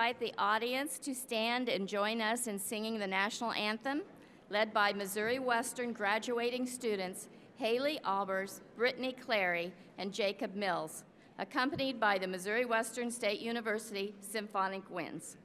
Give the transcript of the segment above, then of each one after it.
invite the audience to stand and join us in singing the national anthem, led by Missouri Western graduating students Haley Albers, Brittany Clary, and Jacob Mills, accompanied by the Missouri Western State University Symphonic Winds.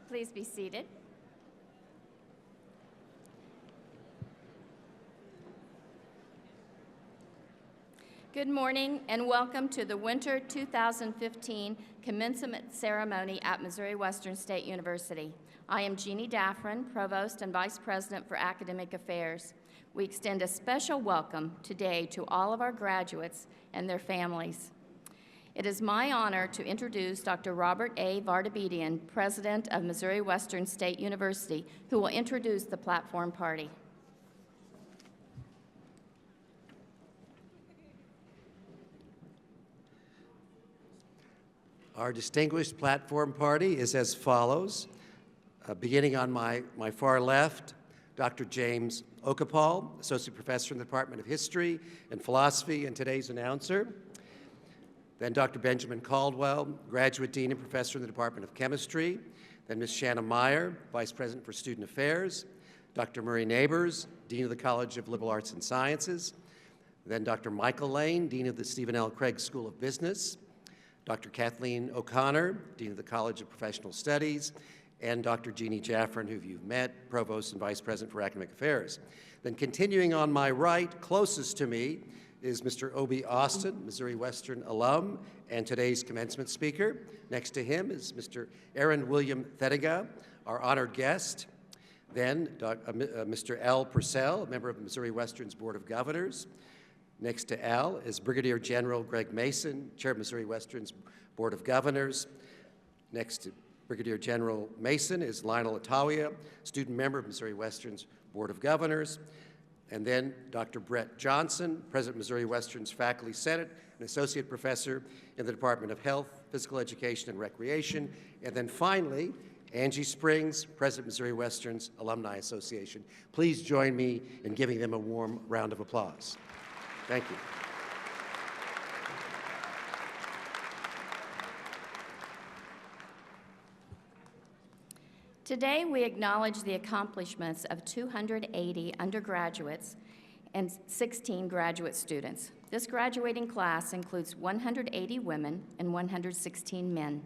Please be seated. Good morning and welcome to the Winter 2015 Commencement Ceremony at Missouri Western State University. I am Jeannie Daffrin, Provost and Vice President for Academic Affairs. We extend a special welcome today to all of our graduates and their families. It is my honor to introduce Dr. Robert A. Vardabedian, President of Missouri Western State University, who will introduce the platform party. Our distinguished platform party is as follows. Beginning on my far left, Dr. James Okapal, Associate Professor in the Department of History and Philosophy and today's announcer. Then Dr. Benjamin Caldwell, Graduate Dean and Professor in the Department of Chemistry. Then Ms. Shanna Meyer, Vice President for Student Affairs. Dr. Murray Neighbors, Dean of the College of Liberal Arts and Sciences. Then Dr. Michael Lane, Dean of the Stephen L. Craig School of Business. Dr. Kathleen O'Connor, Dean of the College of Professional Studies. And Dr. Jeannie Jaffrin, who you've met, Provost and Vice President for Academic Affairs. Then continuing on my right, closest to me, is Mr. Obie Austin, Missouri Western alum, and today's commencement speaker. Next to him is Mr. Aaron William Thediga, our honored guest. Then Mr. Al Purcell, a member of Missouri Western's Board of Governors. Next to Al is Brigadier General Greg Mason, Chair of Missouri Western's Board of Governors. Next to Brigadier General Mason is Lionel Atawia, student member of Missouri Western's Board of Governors. And then Dr. Brett Johnson, President of Missouri Western's Faculty Senate, an Associate Professor in the Department of Health, Physical Education, and Recreation. And then finally, Angie Springs, President of Missouri Western's Alumni Association. Please join me in giving them a warm round of applause. Thank you. Today, we acknowledge the accomplishments of 280 undergraduates and 16 graduate students. This graduating class includes 180 women and 116 men.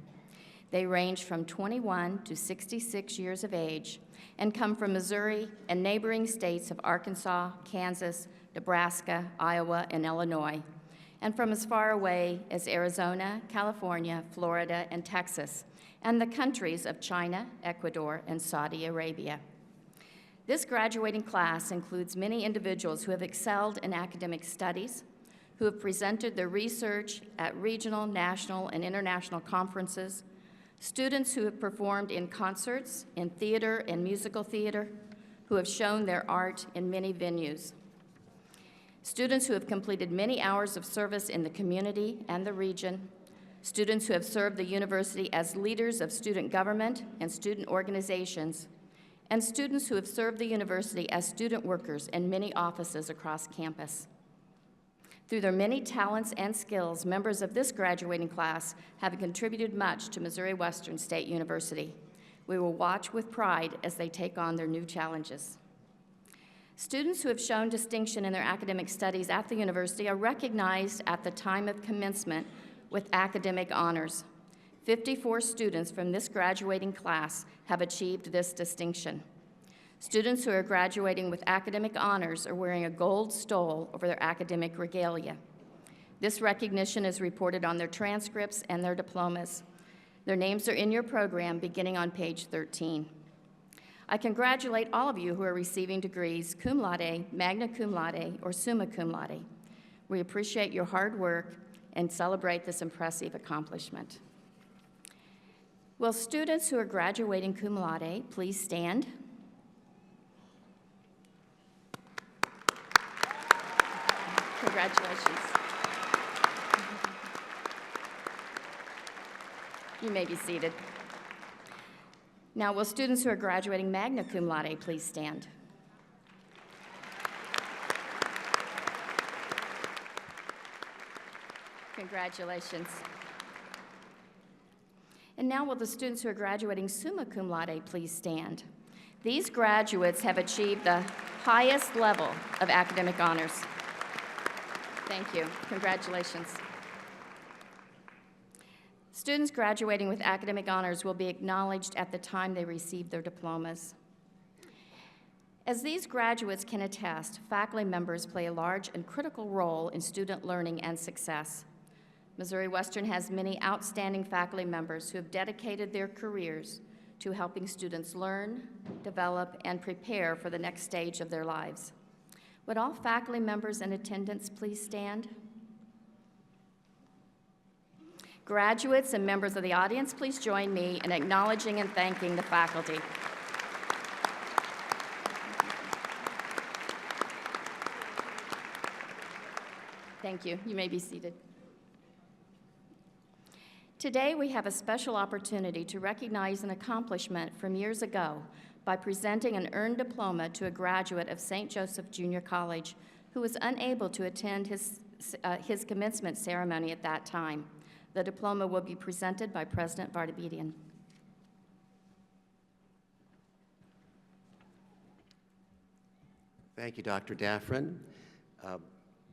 They range from 21 to 66 years of age and come from Missouri and neighboring states of Arkansas, Kansas, Nebraska, Iowa, and Illinois, and from as far away as Arizona, California, Florida, and Texas, and the countries of China, Ecuador, and Saudi Arabia. This graduating class includes many individuals who have excelled in academic studies, who have presented their research at regional, national, and international conferences, students who have performed in concerts, in theater and musical theater, who have shown their art in many venues, students who have completed many hours of service in the community and the region, students who have served the university as leaders of student government and student organizations, and students who have served the university as student workers in many offices across campus. Through their many talents and skills, members of this graduating class have contributed much to Missouri Western State University. We will watch with pride as they take on their new challenges. Students who have shown distinction in their academic studies at the university are recognized at the time of commencement with academic honors. 54 students from this graduating class have achieved this distinction. Students who are graduating with academic honors are wearing a gold stole over their academic regalia. This recognition is reported on their transcripts and their diplomas. Their names are in your program beginning on page 13. I congratulate all of you who are receiving degrees cum laude, magna cum laude, or summa cum laude. We appreciate your hard work and celebrate this impressive accomplishment. Will students who are graduating cum laude please stand? Congratulations. You may be seated. Now, will students who are graduating magna cum laude please stand? Congratulations. And now will the students who are graduating summa cum laude please stand? These graduates have achieved the highest level of academic honors. Thank you. Congratulations. Students graduating with academic honors will be acknowledged at the time they receive their diplomas. As these graduates can attest, faculty members play a large and critical role in student learning and success. Missouri Western has many outstanding faculty members who have dedicated their careers to helping students learn, develop, and prepare for the next stage of their lives. Would all faculty members in attendance please stand? Graduates and members of the audience, please join me in acknowledging and thanking the faculty. Thank you. You may be seated. Today, we have a special opportunity to recognize an accomplishment from years ago by presenting an earned diploma to a graduate of St. Joseph Junior College who was unable to attend his commencement ceremony at that time. The diploma will be presented by President Vardabedian. Thank you, Dr. Daffrin.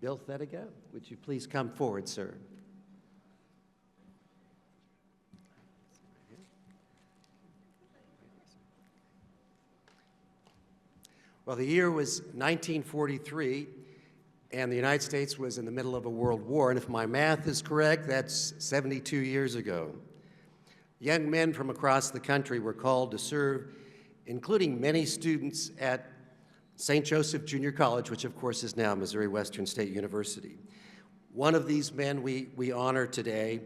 Bill Thediga, would you please come forward, sir? Well, the year was 1943, and the United States was in the middle of a world war, and if my math is correct, that's 72 years ago. Young men from across the country were called to serve, including many students at St. Joseph Junior College, which of course is now Missouri Western State University. One of these men we honor today,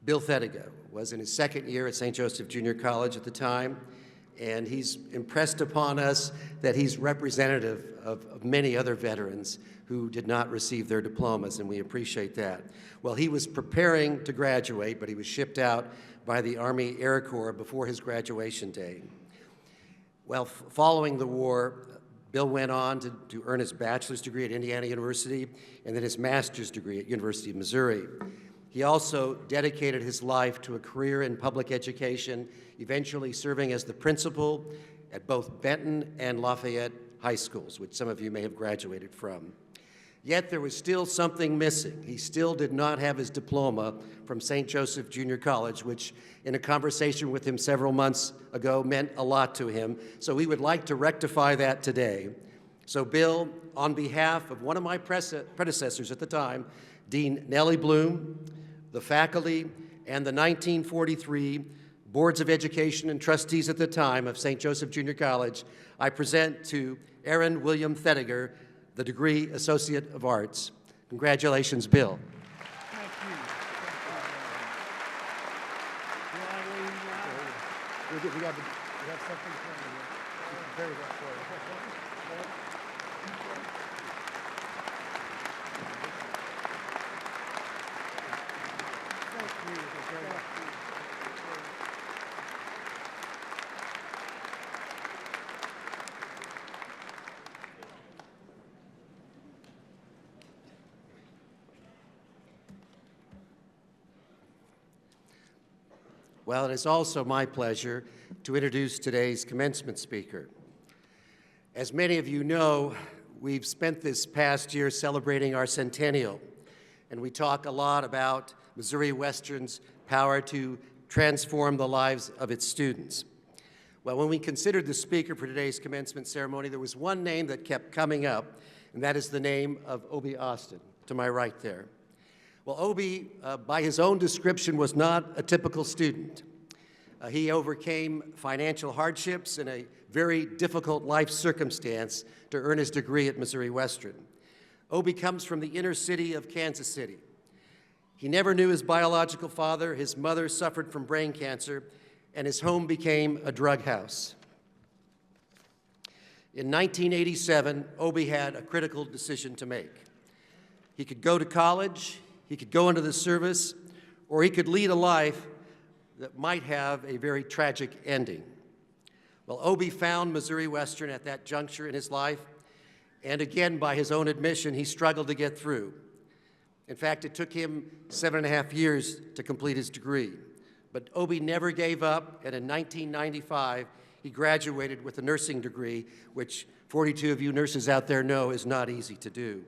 Bill Thediga, was in his second year at St. Joseph Junior College at the time, and he's impressed upon us that he's representative of many other veterans who did not receive their diplomas, and we appreciate that. Well, he was preparing to graduate, but he was shipped out by the Army Air Corps before his graduation day. Well, following the war, Bill went on to earn his bachelor's degree at Indiana University and then his master's degree at University of Missouri. He also dedicated his life to a career in public education, eventually serving as the principal at both Benton and Lafayette high schools, which some of you may have graduated from. Yet there was still something missing. He still did not have his diploma from St. Joseph Junior College, which in a conversation with him several months ago meant a lot to him. So we would like to rectify that today. So Bill, on behalf of one of my predecessors at the time, Dean Nellie Bloom, the faculty, and the 1943 boards of education and trustees at the time of St. Joseph Junior College, I present to Aaron William Thediger the degree Associate of Arts. Congratulations, Bill. Thank you. We have something for you. Very well for you. Thank you. Well, it is also my pleasure to introduce today's commencement speaker. As many of you know, we've spent this past year celebrating our centennial, and we talk a lot about Missouri Western's power to transform the lives of its students. Well, when we considered the speaker for today's commencement ceremony, there was one name that kept coming up, and that is the name of Obie Austin, to my right there. Well, Obie, by his own description, was not a typical student. He overcame financial hardships and a very difficult life circumstance to earn his degree at Missouri Western. Obie comes from the inner city of Kansas City. He never knew his biological father. His mother suffered from brain cancer, and his home became a drug house. In 1987, Obie had a critical decision to make. He could go to college, he could go into the service, or he could lead a life that might have a very tragic ending. Well, Obie found Missouri Western at that juncture in his life, and again, by his own admission, he struggled to get through. In fact, it took him 7.5 years to complete his degree. But Obie never gave up, and in 1995, he graduated with a nursing degree, which 42 of you nurses out there know is not easy to do.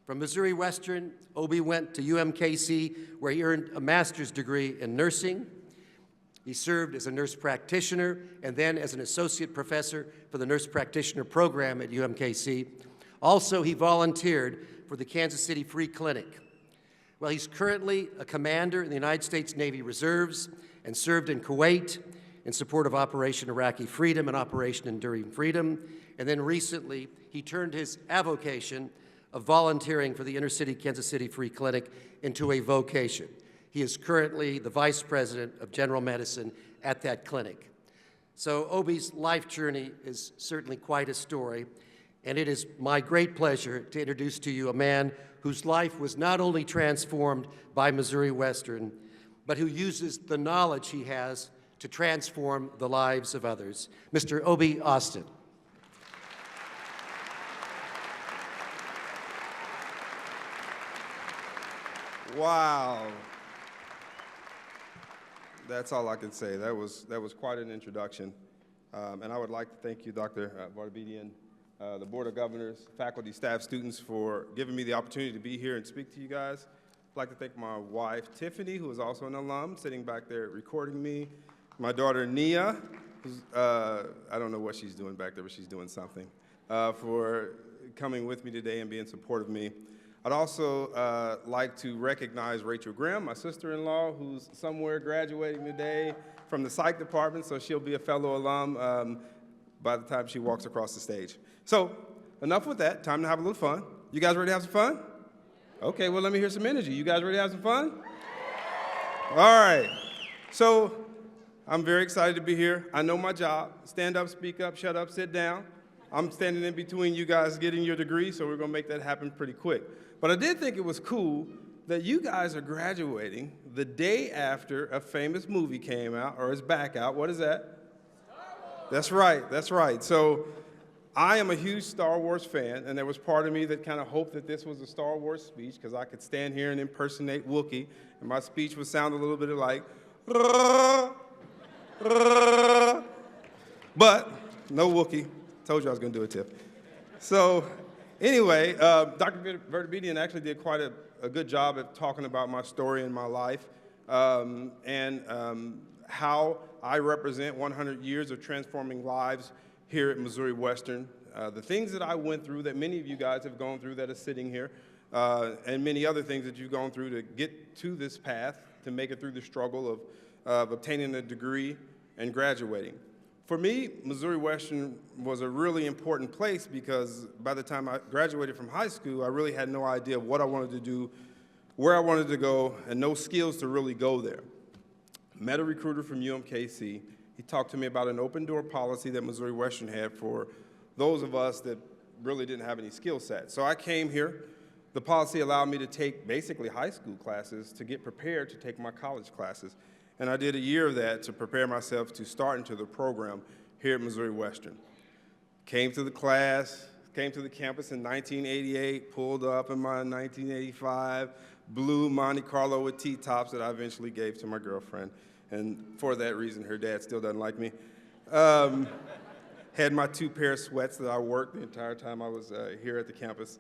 From Missouri Western, Obie went to UMKC, where he earned a master's degree in nursing. He served as a nurse practitioner and then as an associate professor for the nurse practitioner program at UMKC. Also, he volunteered for the Kansas City Free Clinic. Well, he's currently a commander in the United States Navy Reserves and served in Kuwait in support of Operation Iraqi Freedom and Operation Enduring Freedom. And then recently, he turned his avocation of volunteering for the Inner City Kansas City Free Clinic into a vocation. He is currently the Vice President of General Medicine at that clinic. So Obie's life journey is certainly quite a story, and it is my great pleasure to introduce to you a man whose life was not only transformed by Missouri Western, but who uses the knowledge he has to transform the lives of others. Mr. Obie Austin. Wow. That's all I can say. That was quite an introduction. And I would like to thank you, Dr. Vartabedian, the Board of Governors, faculty, staff, students, for giving me the opportunity to be here and speak to you guys. I'd like to thank my wife, Tiffany, who is also an alum, sitting back there recording me. My daughter, Nia, who's, I don't know what she's doing back there, but she's doing something, for coming with me today and being supportive of me. I'd also like to recognize Rachel Grimm, my sister-in-law, who's somewhere graduating today from the psych department, so she'll be a fellow alum by the time she walks across the stage. So enough with that, time to have a little fun. You guys ready to have some fun? Okay, well, let me hear some energy. You guys ready to have some fun? All right, so I'm very excited to be here. I know my job. Stand up, speak up, shut up, sit down. I'm standing in between you guys getting your degree, so we're gonna make that happen pretty quick. But I did think it was cool that you guys are graduating the day after a famous movie came out, or is back out. What is that? Star Wars. That's right, that's right. So I am a huge Star Wars fan, and there was part of me that kind of hoped that this was a Star Wars speech, because I could stand here and impersonate Wookiee, and my speech would sound a little bit like, but no Wookiee. Told you I was going to do it, Tiff. So anyway, Dr. Vartabedian actually did quite a good job at talking about my story and my life, and how I represent 100 years of transforming lives here at Missouri Western. The things that I went through that many of you guys have gone through that are sitting here, and many other things that you've gone through to get to this path, to make it through the struggle of obtaining a degree and graduating. For me, Missouri Western was a really important place because by the time I graduated from high school, I really had no idea what I wanted to do, where I wanted to go, and no skills to really go there. Met a recruiter from UMKC. He talked to me about an open door policy that Missouri Western had for those of us that really didn't have any skill set. So I came here. The policy allowed me to take basically high school classes to get prepared to take my college classes. And I did a year of that to prepare myself to start into the program here at Missouri Western. Came to the class, came to the campus in 1988, pulled up in my 1985 blue Monte Carlo with T-tops that I eventually gave to my girlfriend. and for that reason, her dad still doesn't like me. Had my 2 pair of sweats that I worked the entire time I was here at the campus.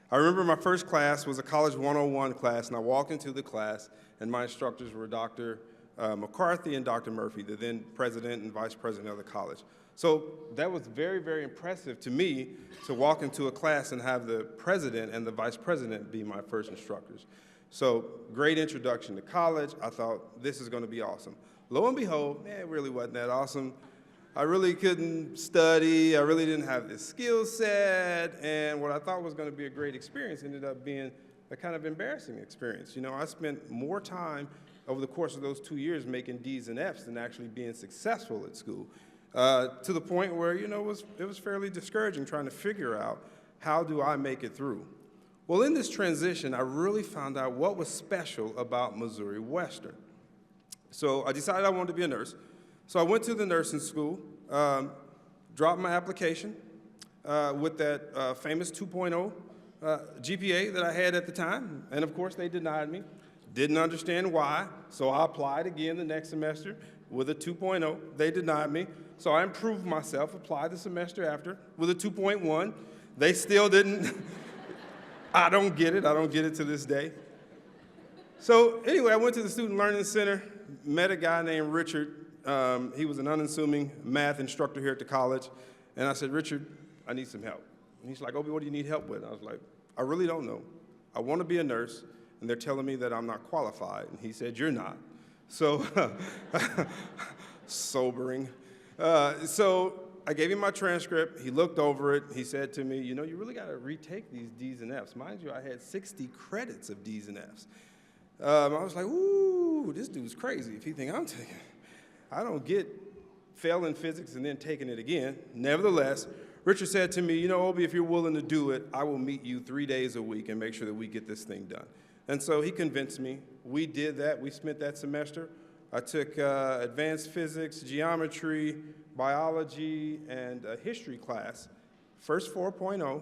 I remember my first class was a College 101 class, and I walked into the class, and my instructors were Dr. McCarthy and Dr. Murphy, the then president and vice president of the college. So that was very, very impressive to me to walk into a class and have the president and the vice president be my first instructors. So great introduction to college. I thought, this is going to be awesome. Lo and behold, it really wasn't that awesome. I really couldn't study. I really didn't have this skill set. And what I thought was going to be a great experience ended up being a kind of embarrassing experience. You know, I spent more time over the course of those 2 years making D's and F's than actually being successful at school, to the point where, you know, it was fairly discouraging trying to figure out, how do I make it through? Well, in this transition, I really found out what was special about Missouri Western. So I decided I wanted to be a nurse. So I went to the nursing school, dropped my application with that famous 2.0 GPA that I had at the time, and of course they denied me. Didn't understand why, so I applied again the next semester with a 2.0. They denied me, so I improved myself, applied the semester after with a 2.1. They still didn't. I don't get it to this day. So anyway, I went to the Student Learning Center, met a guy named Richard. He was an unassuming math instructor here at the college. And I said, Richard, I need some help. And he's like, Obi, what do you need help with? And I was like, I really don't know. I want to be a nurse, and they're telling me that I'm not qualified. And he said, you're not. So, sobering. So I gave him my transcript. He looked over it. He said to me, you know, you really got to retake these D's and F's. Mind you, I had 60 credits of D's and F's. I was like, ooh, this dude's crazy if he think I'm taking it. I don't get failing physics and then taking it again. Nevertheless, Richard said to me, you know, Obi, if you're willing to do it, I will meet you 3 days a week and make sure that we get this thing done. And so he convinced me. We did that. We spent that semester. I took advanced physics, geometry, biology, and a history class. First 4.0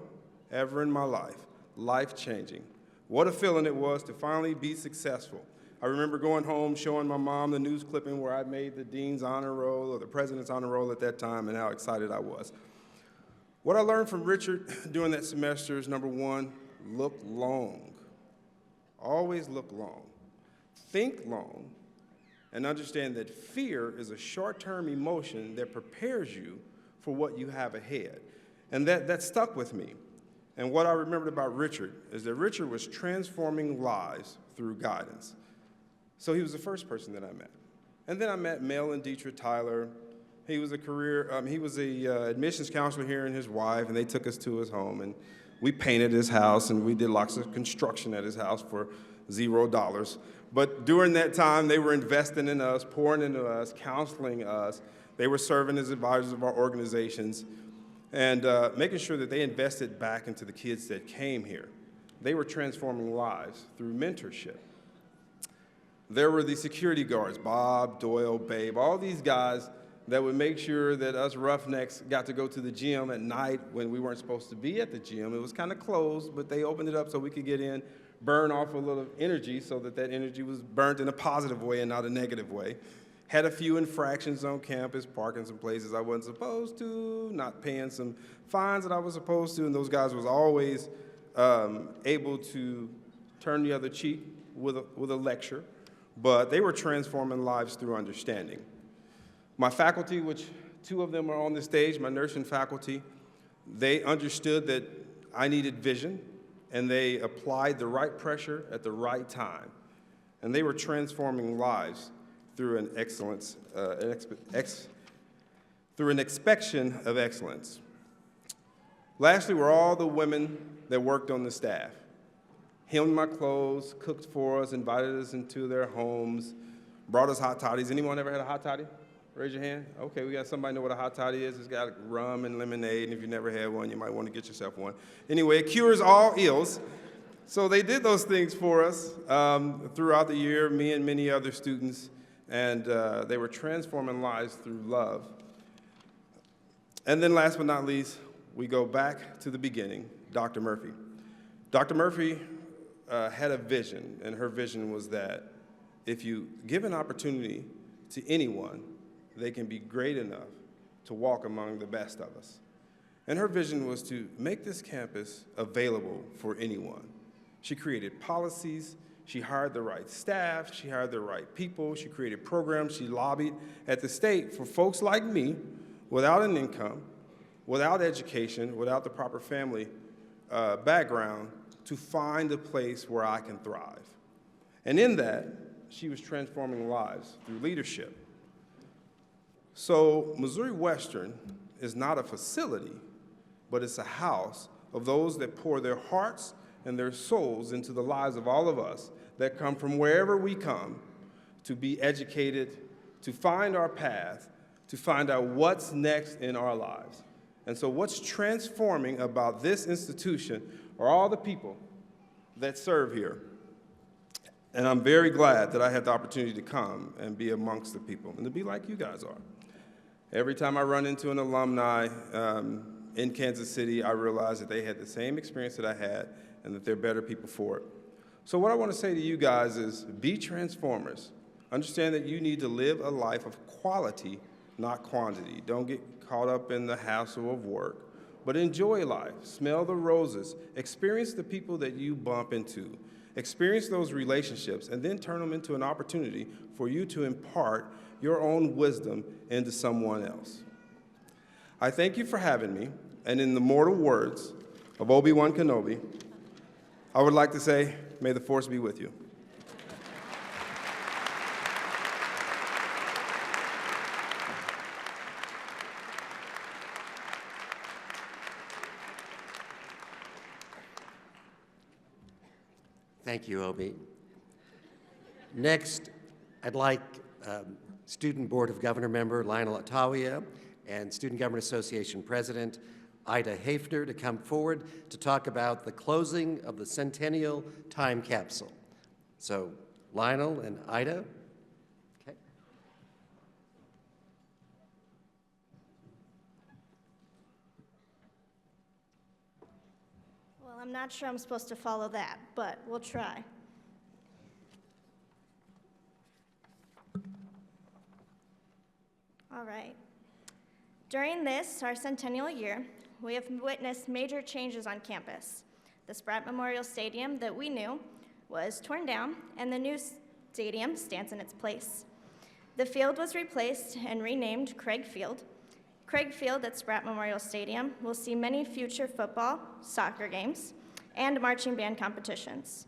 ever in my life. Life-changing. What a feeling it was to finally be successful. I remember going home, showing my mom the news clipping where I made the dean's honor roll or the president's honor roll at that time, and how excited I was. What I learned from Richard during that semester is, number one, look long. Always look long. Think long, and understand that fear is a short-term emotion that prepares you for what you have ahead. And that stuck with me. And what I remembered about Richard is that Richard was transforming lives through guidance. So he was the first person that I met. And then I met Mel and Deetra Tyler. He was a admissions counselor here and his wife, and they took us to his home. And we painted his house, and we did lots of construction at his house for $0. But during that time, they were investing in us, pouring into us, counseling us. They were serving as advisors of our organizations and making sure that they invested back into the kids that came here. They were transforming lives through mentorship. There were the security guards, Bob, Doyle, Babe, all these guys that would make sure that us roughnecks got to go to the gym at night when we weren't supposed to be at the gym. It was kind of closed, but they opened it up so we could get in, burn off a little energy so that energy was burnt in a positive way and not a negative way. Had a few infractions on campus, parking some places I wasn't supposed to, not paying some fines that I was supposed to, and those guys was always able to turn the other cheek with a lecture. But they were transforming lives through understanding. My faculty, which 2 of them are on the stage, my nursing faculty, they understood that I needed vision, and they applied the right pressure at the right time. And they were transforming lives through an excellence, through an expectation of excellence. Lastly were all the women that worked on the staff. Hemmed my clothes, cooked for us, invited us into their homes, brought us hot toddies. Anyone ever had a hot toddy? Raise your hand. Okay, we got somebody know what a hot toddy is. It's got rum and lemonade, and if you never had one, you might want to get yourself one. Anyway, it cures all ills. So they did those things for us throughout the year, me and many other students, and they were transforming lives through love. And then last but not least, we go back to the beginning, Dr. Murphy. Dr. Murphy had a vision, and her vision was that if you give an opportunity to anyone, they can be great enough to walk among the best of us. And her vision was to make this campus available for anyone. She created policies, she hired the right staff, she hired the right people, she created programs, she lobbied at the state for folks like me without an income, without education, without the proper family background to find a place where I can thrive. And in that, she was transforming lives through leadership. So Missouri Western is not a facility, but it's a house of those that pour their hearts and their souls into the lives of all of us that come from wherever we come to be educated, to find our path, to find out what's next in our lives. And so what's transforming about this institution are all the people that serve here. And I'm very glad that I had the opportunity to come and be amongst the people and to be like you guys are. Every time I run into an alumni in Kansas City, I realize that they had the same experience that I had and that they're better people for it. So what I want to say to you guys is be transformers. Understand that you need to live a life of quality, not quantity. Don't get caught up in the hassle of work, but enjoy life. Smell the roses. Experience the people that you bump into. Experience those relationships and then turn them into an opportunity for you to impart your own wisdom into someone else. I thank you for having me, and in the mortal words of Obi-Wan Kenobi, I would like to say, may the Force be with you. Thank you, Obi. Next, I'd like Student Board of Governor member Lionel Attawia and Student Government Association President Ida Hafner to come forward to talk about the closing of the Centennial Time Capsule. So, Lionel and Ida. Okay. Well, I'm not sure I'm supposed to follow that, but we'll try. All right. During this, our centennial year, we have witnessed major changes on campus. The Spratt Memorial Stadium that we knew was torn down, and the new stadium stands in its place. The field was replaced and renamed Craig Field. Craig Field at Spratt Memorial Stadium will see many future football, soccer games, and marching band competitions.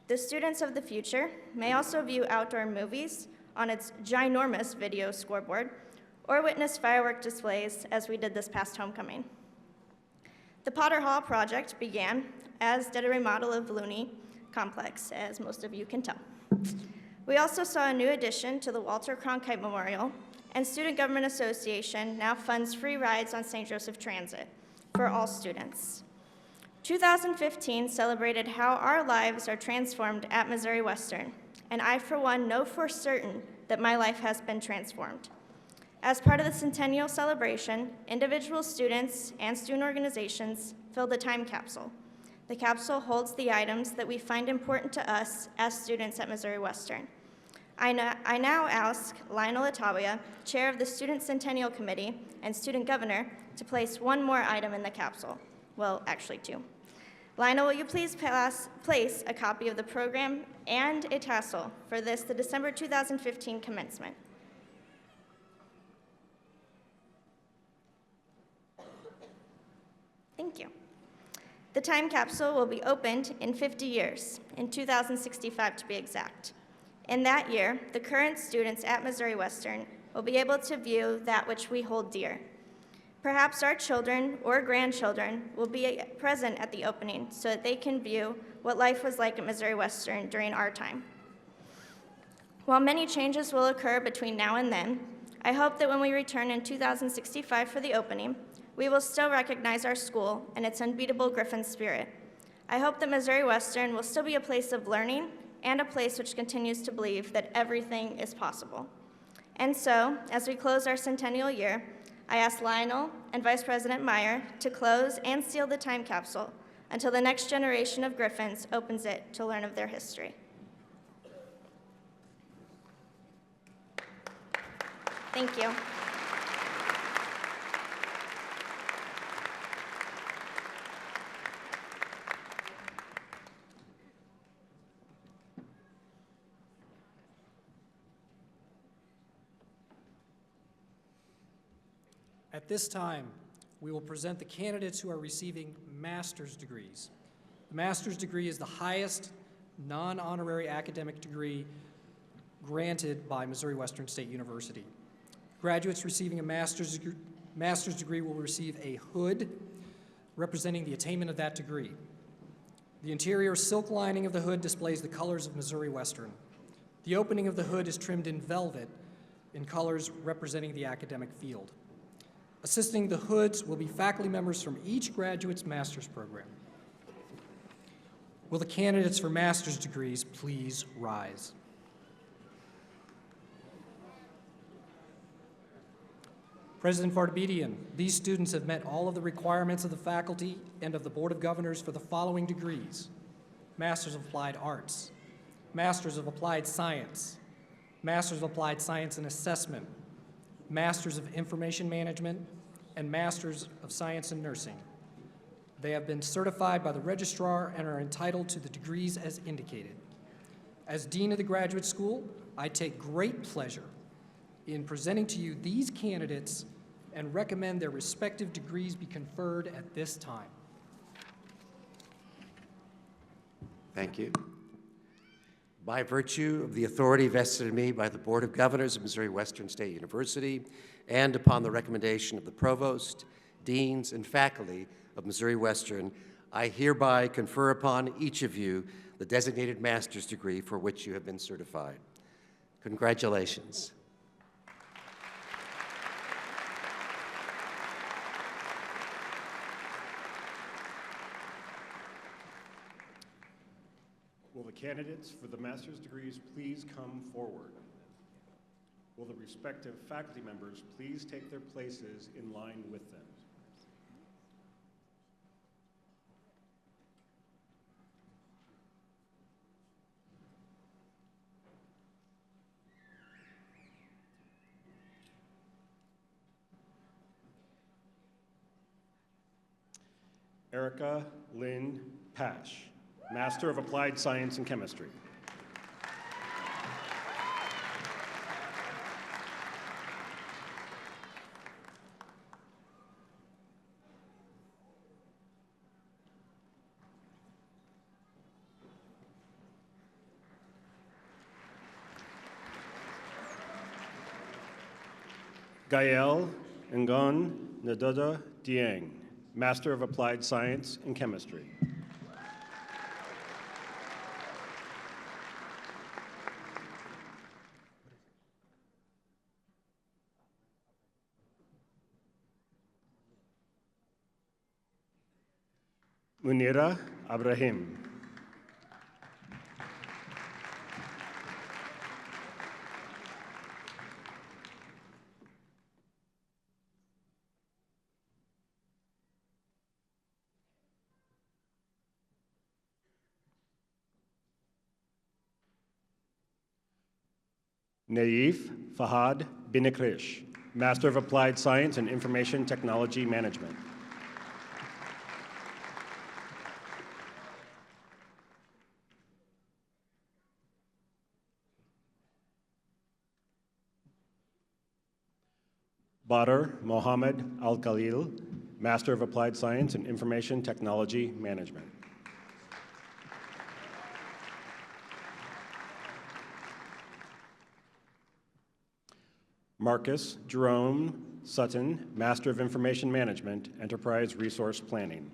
The students of the future may also view outdoor movies on its ginormous video scoreboard or witness firework displays as we did this past homecoming. The Potter Hall project began, as did a remodel of Looney Complex, as most of you can tell. We also saw a new addition to the Walter Cronkite Memorial, and Student Government Association now funds free rides on St. Joseph Transit for all students. 2015 celebrated how our lives are transformed at Missouri Western, and I, for one, know for certain that my life has been transformed. As part of the centennial celebration, individual students and student organizations filled the time capsule. The capsule holds the items that we find important to us as students at Missouri Western. I now ask Lionel Attawia, chair of the Student Centennial Committee and student governor, to place one more item in the capsule. Well, actually two. Lionel, will you please place a copy of the program and a tassel for the December 2015 commencement? Thank you. The time capsule will be opened in 50 years, in 2065 to be exact. In that year, the current students at Missouri Western will be able to view that which we hold dear. Perhaps our children or grandchildren will be present at the opening so that they can view what life was like at Missouri Western during our time. While many changes will occur between now and then, I hope that when we return in 2065 for the opening, we will still recognize our school and its unbeatable Griffin spirit. I hope that Missouri Western will still be a place of learning and a place which continues to believe that everything is possible. And so, as we close our centennial year, I ask Lionel and Vice President Meyer to close and seal the time capsule until the next generation of Griffins opens it to learn of their history. Thank you. At this time, we will present the candidates who are receiving master's degrees. The master's degree is the highest non-honorary academic degree granted by Missouri Western State University. Graduates receiving a master's degree will receive a hood representing the attainment of that degree. The interior silk lining of the hood displays the colors of Missouri Western. The opening of the hood is trimmed in velvet in colors representing the academic field. Assisting the hoods will be faculty members from each graduate's master's program. Will the candidates for master's degrees please rise? President Vartabedian, these students have met all of the requirements of the faculty and of the Board of Governors for the following degrees: Masters of Applied Arts, Masters of Applied Science, Masters of Applied Science and Assessment, Masters of Information Management, and Masters of Science in Nursing. They have been certified by the registrar and are entitled to the degrees as indicated. As Dean of the Graduate School, I take great pleasure in presenting to you these candidates and recommend their respective degrees be conferred at this time. Thank you. By virtue of the authority vested in me by the Board of Governors of Missouri Western State University, and upon the recommendation of the Provost, Deans, and faculty of Missouri Western, I hereby confer upon each of you the designated master's degree for which you have been certified. Congratulations. Will the candidates for the master's degrees please come forward? Will the respective faculty members please take their places in line with them? Erica Lynn Pash, Master of Applied Science and Chemistry. Gael Ngon Nadoda Dieng, Master of Applied Science and Chemistry. Munira Abrahim. Naif Fahad Binakrish, Master of Applied Science and Information Technology Management. Badr Mohammed Al-Khalil, Master of Applied Science and Information Technology Management. Marcus Jerome Sutton, Master of Information Management, Enterprise Resource Planning.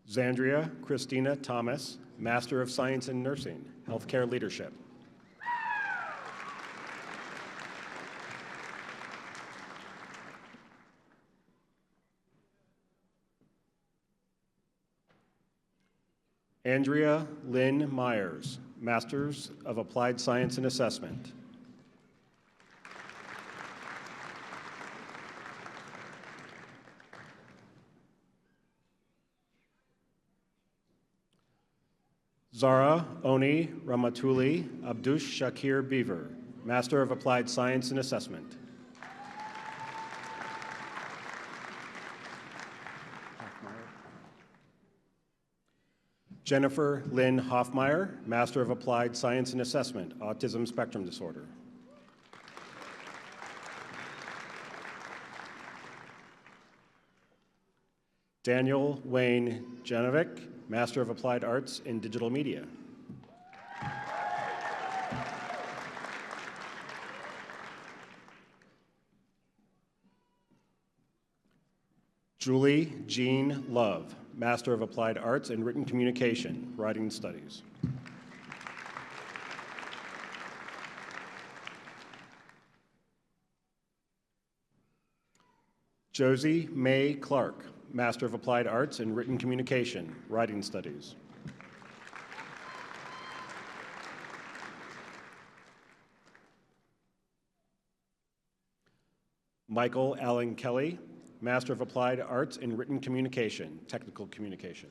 Zandria Christina Thomas, Master of Science in Nursing, Healthcare Leadership. Andrea Lynn Myers, Masters of Applied Science and Assessment. Zara Oni Ramatuli Abdush Shakir Beaver, Master of Applied Science and Assessment. Jennifer Lynn Hoffmeyer, Master of Applied Science and Assessment, Autism Spectrum Disorder. Daniel Wayne Janovic, Master of Applied Arts in Digital Media. Julie Jean Love, Master of Applied Arts in Written Communication, Writing Studies. Josie Mae Clark, Master of Applied Arts in Written Communication, Writing Studies. Michael Allen Kelly, Master of Applied Arts in Written Communication, Technical Communication.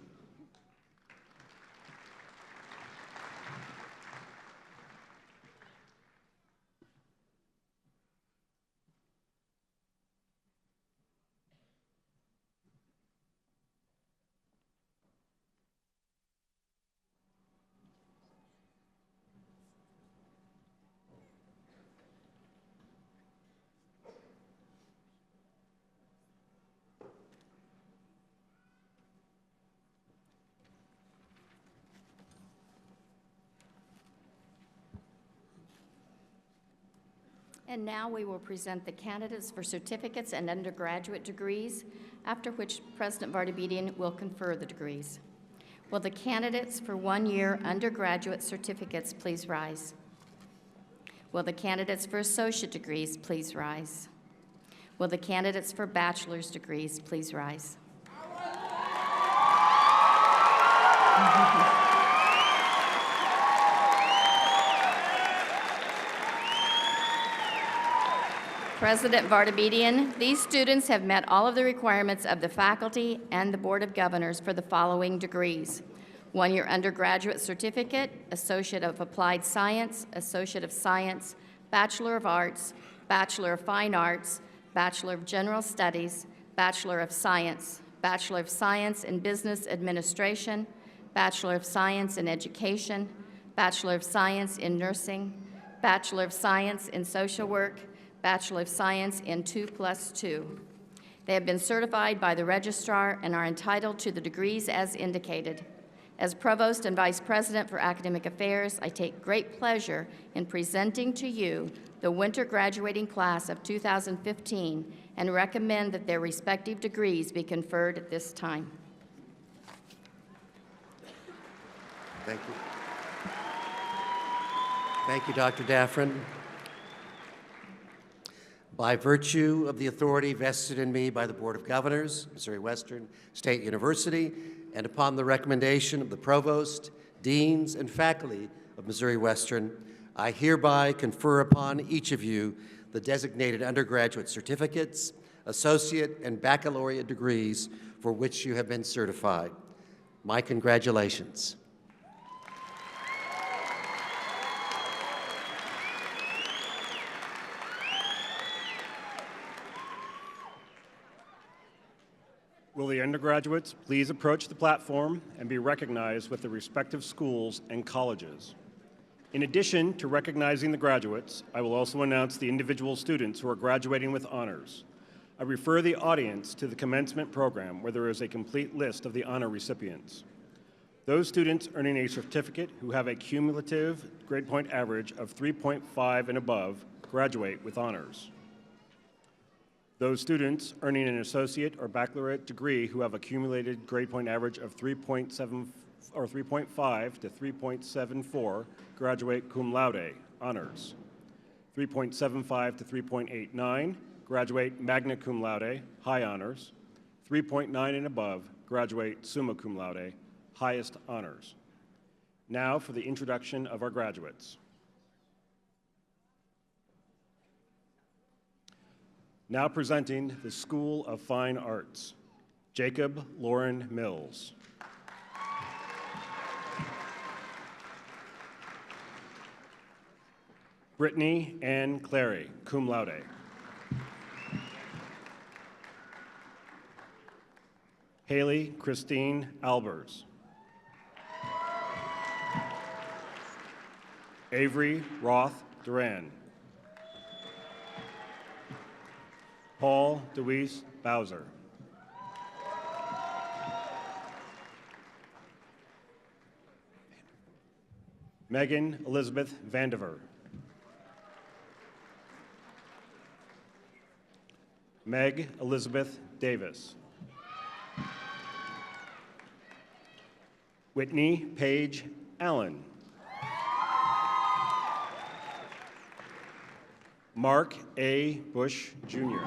And now we will present the candidates for certificates and undergraduate degrees, after which President Vardabedian will confer the degrees. Will the candidates for one-year undergraduate certificates please rise? Will the candidates for associate degrees please rise? Will the candidates for bachelor's degrees please rise? President Vardabedian, these students have met all of the requirements of the faculty and the Board of Governors for the following degrees: one-year undergraduate certificate, Associate of Applied Science, Associate of Science, Bachelor of Arts, Bachelor of Fine Arts, Bachelor of General Studies, Bachelor of Science in Business Administration, Bachelor of Science in Education, Bachelor of Science in Nursing, Bachelor of Science in Social Work, Bachelor of Science in 2+2. They have been certified by the registrar and are entitled to the degrees as indicated. As Provost and Vice President for Academic Affairs, I take great pleasure in presenting to you the winter graduating class of 2015 and recommend that their respective degrees be conferred at this time. Thank you. Thank you, Dr. Daffrin. By virtue of the authority vested in me by the Board of Governors, Missouri Western State University, and upon the recommendation of the Provost, Deans, and faculty of Missouri Western, I hereby confer upon each of you the designated undergraduate certificates, associate, and baccalaureate degrees for which you have been certified. My congratulations. Will the undergraduates please approach the platform and be recognized with the respective schools and colleges? In addition to recognizing the graduates, I will also announce the individual students who are graduating with honors. I refer the audience to the commencement program where there is a complete list of the honor recipients. Those students earning a certificate who have a cumulative grade point average of 3.5 and above graduate with honors. Those students earning an associate or baccalaureate degree who have accumulated grade point average of 3.7 or 3.5 to 3.74 graduate cum laude, honors. 3.75 to 3.89 graduate magna cum laude, high honors. 3.9 and above graduate summa cum laude, highest honors. Now for the introduction of our graduates. Now presenting the School of Fine Arts, Jacob Lauren Mills. Brittany Ann Clary, cum laude. Haley Christine Albers. Avery Roth Duran. Paul DeWeese Bowser. Megan Elizabeth Vandiver. Meg Elizabeth Davis. Whitney Paige Allen. Mark A. Bush, Jr.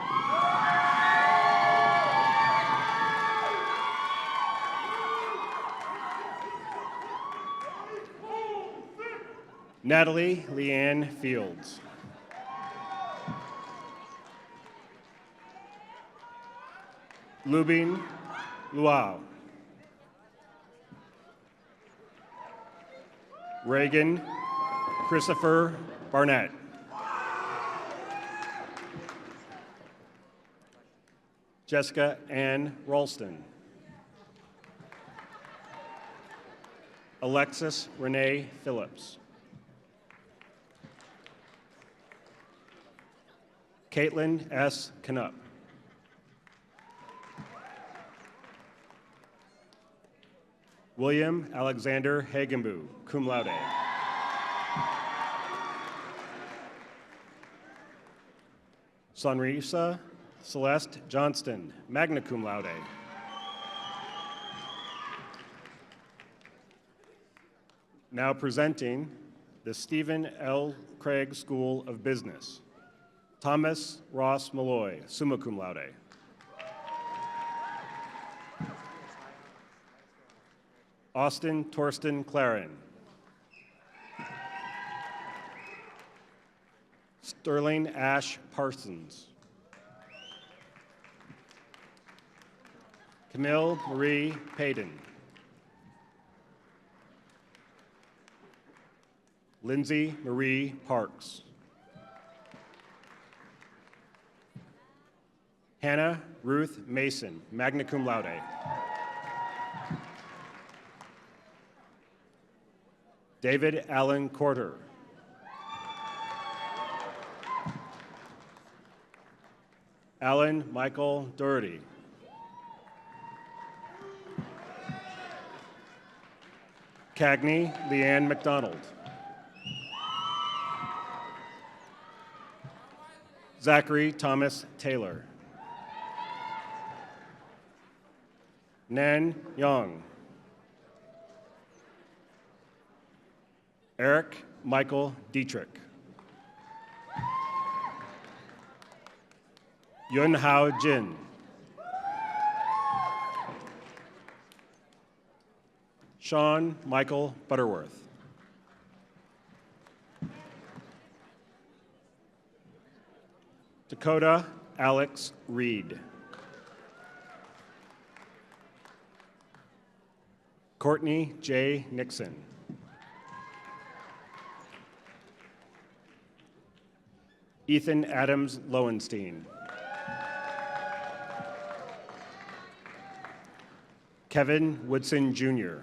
Natalie Leanne Fields. Lubin Luau. Reagan Christopher Barnett. Jessica Ann Ralston. Alexis Renee Phillips. Caitlin S. Knupp. William Alexander Hagenbu, cum laude. Sonrisa Celeste Johnston, magna cum laude. Now presenting the Stephen L. Craig School of Business. Thomas Ross Malloy, summa cum laude. Austin Torsten Claren. Sterling Ash Parsons. Camille Marie Payton. Lindsay Marie Parks. Hannah Ruth Mason, magna cum laude. David Allen Corder. Alan Michael Doherty. Cagney Leanne McDonald. Zachary Thomas Taylor. Nan Young. Eric Michael Dietrich. Yun Hao Jin. Sean Michael Butterworth. Dakota Alex Reed. Courtney J. Nixon. Ethan Adams Lowenstein. Kevin Woodson, Jr.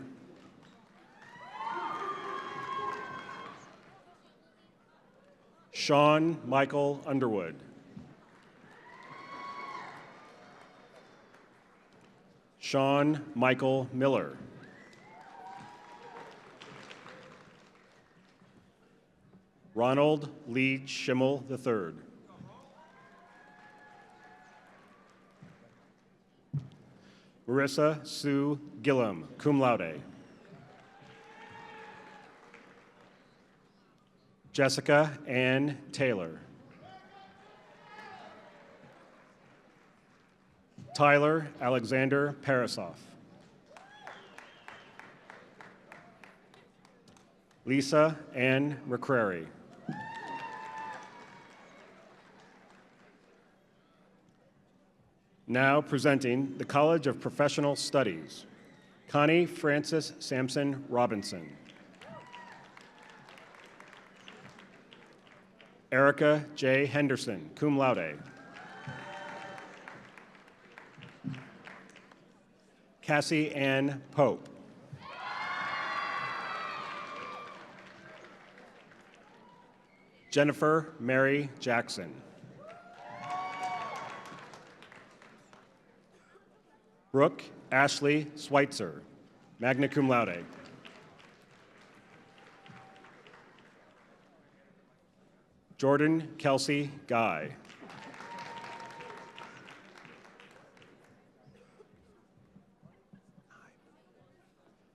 Sean Michael Underwood. Sean Michael Miller. Ronald Lee Schimmel III. Marissa Sue Gillum, cum laude. Jessica Ann Taylor. Tyler Alexander Parasoff. Lisa Ann McCrary. Now presenting the College of Professional Studies, Connie Frances Sampson Robinson. Erica J. Henderson, cum laude. Cassie Ann Pope. Jennifer Mary Jackson. Brooke Ashley Schweitzer, magna cum laude. Jordan Kelsey Guy.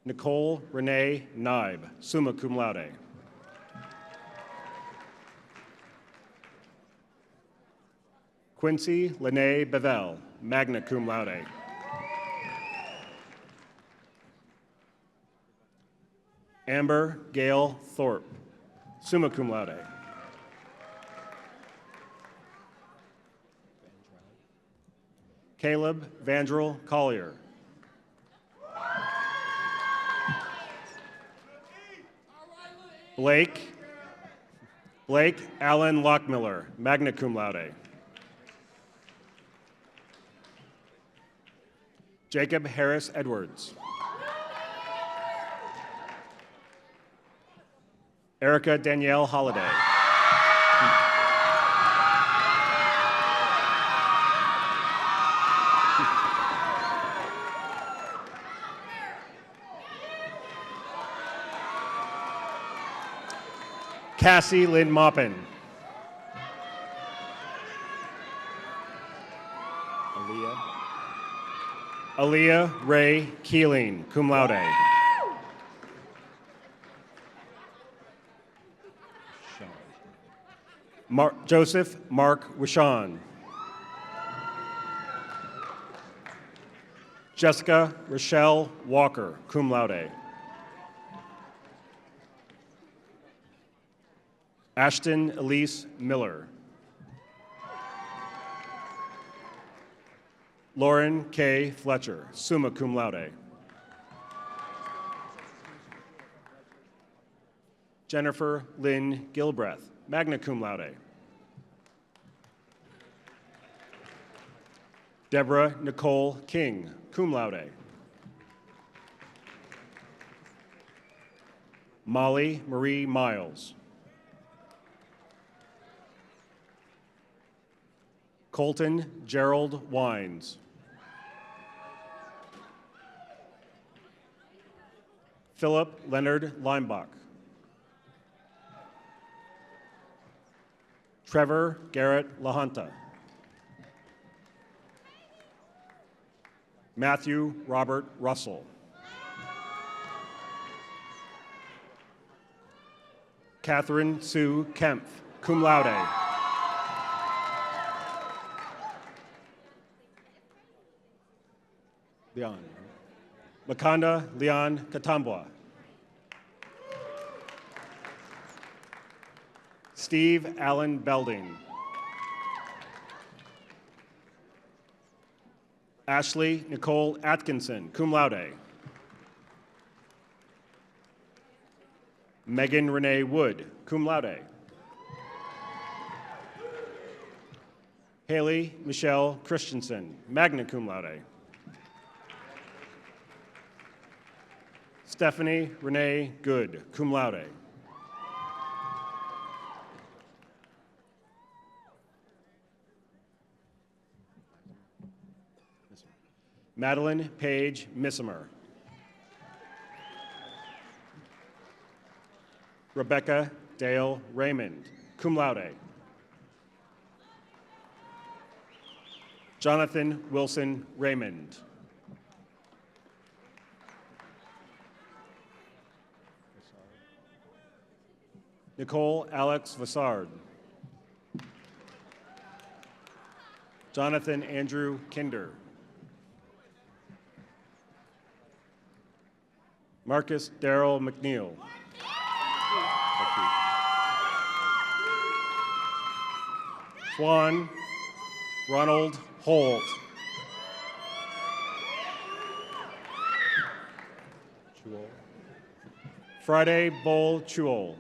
Nicole Renee Naib, summa cum laude. Quincy Lene Bevel, magna cum laude. Amber Gail Thorpe, summa cum laude. Caleb Vandrel Collier. Blake Allen Lockmiller, magna cum laude. Jacob Harris Edwards. Erica Danielle Holliday. Cassie Lynn Maupin. Aaliyah Ray Keeling, cum laude. Joseph Mark Wishon. Jessica Rochelle Walker, cum laude. Ashton Elise Miller. Lauren K. Fletcher, summa cum laude. Jennifer Lynn Gilbreth, magna cum laude. Deborah Nicole King, cum laude. Molly Marie Miles. Colton Gerald Wines. Philip Leonard Leimbach. Trevor Garrett LaHunta. Matthew Robert Russell. Catherine Sue Kempf, cum laude. Leon. Makanda Leon Katambwa. Steve Allen Belding. Ashley Nicole Atkinson, cum laude. Megan Renee Wood, cum laude. Haley Michelle Christensen, magna cum laude. Stephanie Renee Good, cum laude. Madeline Page Missimer. Rebecca Dale Raymond, cum laude. Jonathan Wilson Raymond. Nicole Alex Vassard. Jonathan Andrew Kinder. Marcus Darrell McNeil. Swan Ronald Holt. Friday Bull Chewell.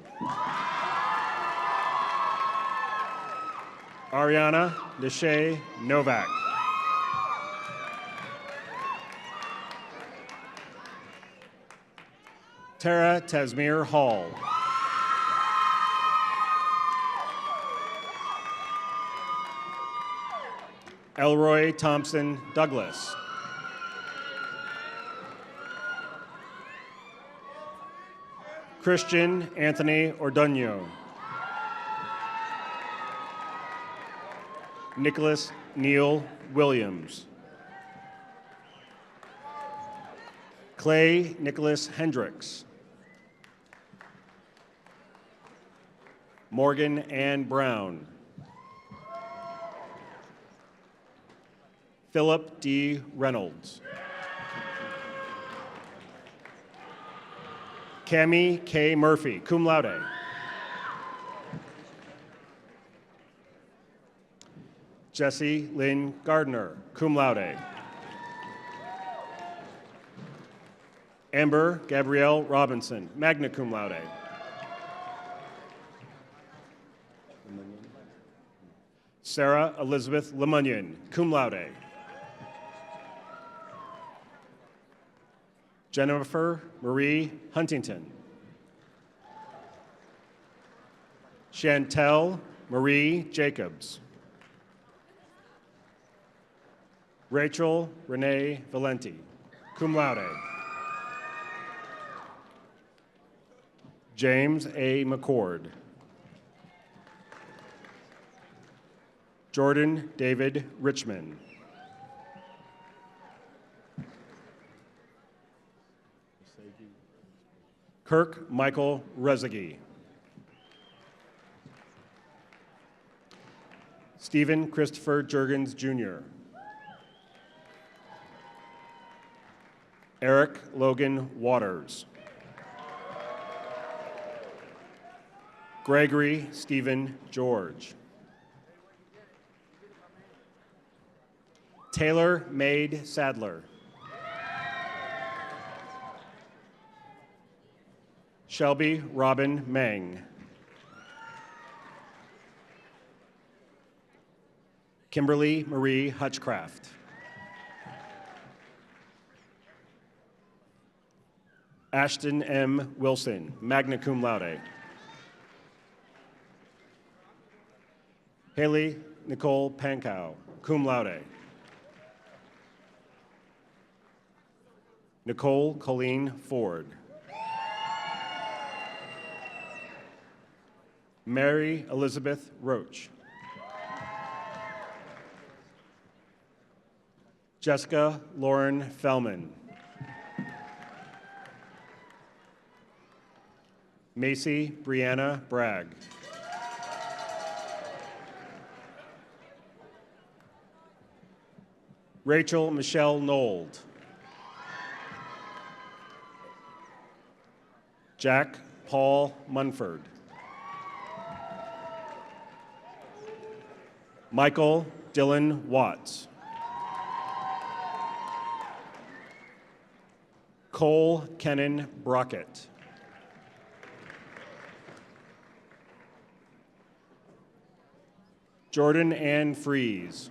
Ariana Deshay Novak. Tara Tasmir Hall. Elroy Thompson Douglas. Christian Anthony Orduño. Nicholas Neil Williams. Clay Nicholas Hendricks. Morgan Ann Brown. Philip D. Reynolds. Cami K. Murphy, cum laude. Jessie Lynn Gardner, cum laude. Amber Gabrielle Robinson, magna cum laude. Sarah Elizabeth Lemunion, cum laude. Jennifer Marie Huntington. Chantel Marie Jacobs. Rachel Renee Valenti, cum laude. James A. McCord. Jordan David Richmond. Kirk Michael Rezegi. Stephen Christopher Jurgens Jr. Eric Logan Waters. Gregory Stephen George. Taylor Maid Sadler. Shelby Robin Meng. Kimberly Marie Hutchcraft. Ashton M. Wilson, magna cum laude. Haley Nicole Pankow, cum laude. Nicole Colleen Ford. Mary Elizabeth Roach. Jessica Lauren Fellman. Macy Brianna Bragg. Rachel Michelle Nold. Jack Paul Munford. Michael Dylan Watts. Cole Kennan Brockett. Jordan Ann Fries.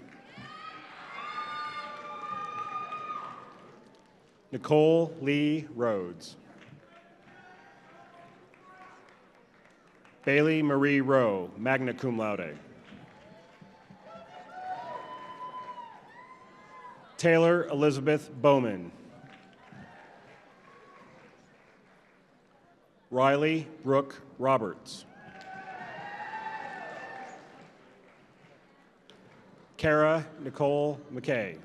Nicole Lee Rhodes. Bailey Marie Rowe, magna cum laude. Taylor Elizabeth Bowman. Riley Brooke Roberts. Kara Nicole McKay.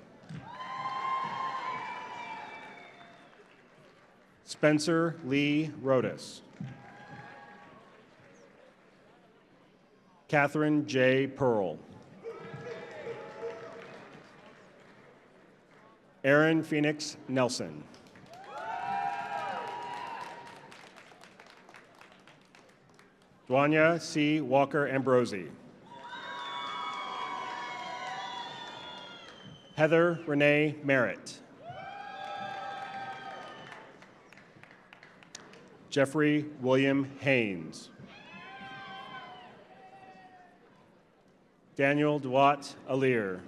Spencer Lee Rodas. Catherine J. Pearl. Aaron Phoenix Nelson. Dwanya C. Walker Ambrosi. Heather Renee Merritt. Jeffrey William Haynes. Daniel Duat Alir.